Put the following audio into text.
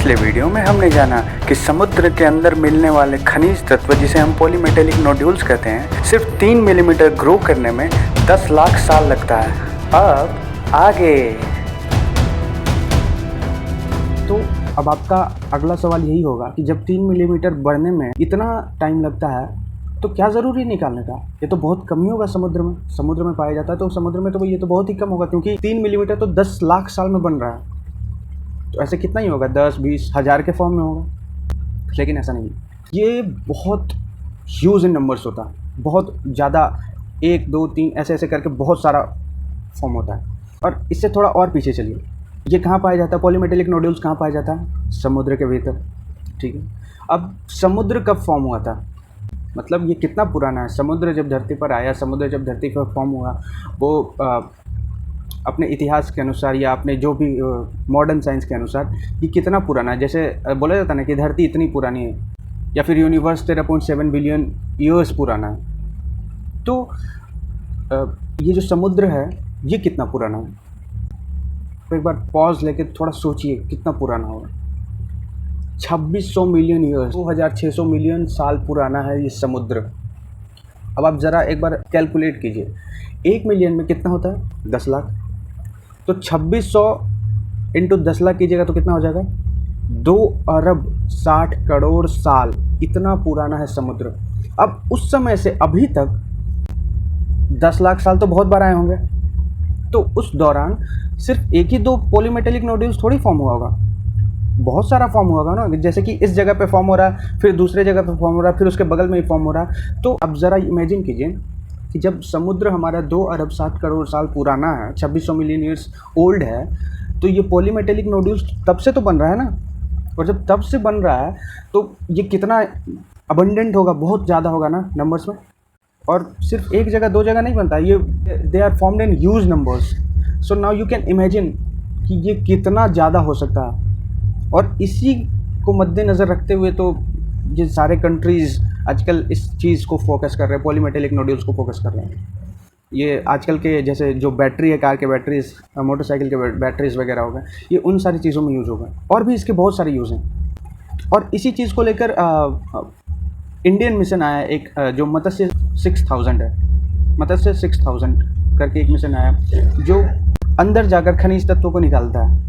पिछले वीडियो में हमने जाना कि समुद्र के अंदर मिलने वाले खनिज तत्व जिसे हम पॉलीमेटेलिक नोड्यूल्स कहते हैं सिर्फ 3 मिलीमीटर ग्रो करने में 10 लाख साल लगता है। अब आगे तो अब आपका अगला सवाल यही होगा कि जब 3 मिलीमीटर बढ़ने में इतना टाइम लगता है तो क्या ज़रूरी निकालने का? ये तो बहुत कम ही होगा समुद्र में पाया जाता है, तो समुद्र में तो ये तो बहुत ही कम होगा, क्योंकि 3 मिलीमीटर तो 10 लाख साल में बन रहा है। तो ऐसे कितना ही होगा, 10, 20, 1000 के फॉर्म में होगा। लेकिन ऐसा नहीं, ये बहुत ह्यूज इन नंबर्स होता है, बहुत ज़्यादा, 1, 2, 3 ऐसे ऐसे करके बहुत सारा फॉर्म होता है। और इससे थोड़ा और पीछे चलिए, ये कहाँ पाया जाता है? पॉलीमेटेलिक नोड्यूल्स कहाँ पाया जाता है? समुद्र के भीतर। ठीक है, अब समुद्र कब फॉर्म हुआ था, मतलब ये कितना पुराना है? समुद्र जब धरती पर आया, समुद्र जब धरती पर फॉर्म हुआ, वो अपने इतिहास के अनुसार या अपने जो भी मॉडर्न साइंस के अनुसार ये कितना पुराना है? जैसे बोला जाता है ना कि धरती इतनी पुरानी है, या फिर यूनिवर्स 13.7 बिलियन ईयर्स पुराना है। तो ये जो समुद्र है ये कितना पुराना है? तो एक बार पॉज लेके थोड़ा सोचिए कितना पुराना होगा। 2600 मिलियन ईयर्स, 2600 मिलियन साल पुराना है ये समुद्र। अब आप ज़रा एक बार कैलकुलेट कीजिए, 1 मिलियन में कितना होता है? 10 लाख। तो 2600 इंटू 10 लाख कीजिएगा तो कितना हो जाएगा? 2 अरब 60 करोड़ साल, इतना पुराना है समुद्र। अब उस समय से अभी तक 10 लाख साल तो बहुत बार आए होंगे, तो उस दौरान सिर्फ 1 ही 2 पॉलीमेटेलिक नोड्यूल्स थोड़ी फॉर्म हुआ होगा, बहुत सारा फॉर्म हुआ होगा ना। जैसे कि इस जगह पे फॉर्म हो रहा है, फिर दूसरे जगह पे फॉर्म हो रहा है, फिर उसके बगल में ही फॉर्म हो रहा है। तो अब ज़रा इमेजिन कीजिए कि जब समुद्र हमारा 2 अरब 60 करोड़ साल पुराना है, 2600 मिलियन ईयर्स ओल्ड है, तो ये पॉलीमेटेलिक नोड्यूल्स तब से तो बन रहा है ना। और जब तब से बन रहा है तो ये कितना अबंडेंट होगा, बहुत ज़्यादा होगा ना नंबर्स में। और सिर्फ एक जगह 2 जगह नहीं बनता, ये they are formed in huge numbers. So now you can imagine कि ये कितना ज़्यादा हो सकता है। और इसी को मद्देनज़र रखते हुए तो ये सारे कंट्रीज़ आजकल इस चीज़ को फोकस कर रहे हैं, पॉलीमेटेलिक नोड्यूल्स को फोकस कर रहे हैं। ये आजकल के जैसे जो बैटरी है, कार के बैटरीज, मोटरसाइकिल के बैटरीज वगैरह हो गए, ये उन सारी चीज़ों में यूज़ होगा। और भी इसके बहुत सारे यूज़ हैं। और इसी चीज़ को लेकर इंडियन मिशन आया एक, जो मत्स्य 6000 है, मत्स्य 6000 करके एक मिशन आया जो अंदर जाकर खनिज तत्वों को निकालता है।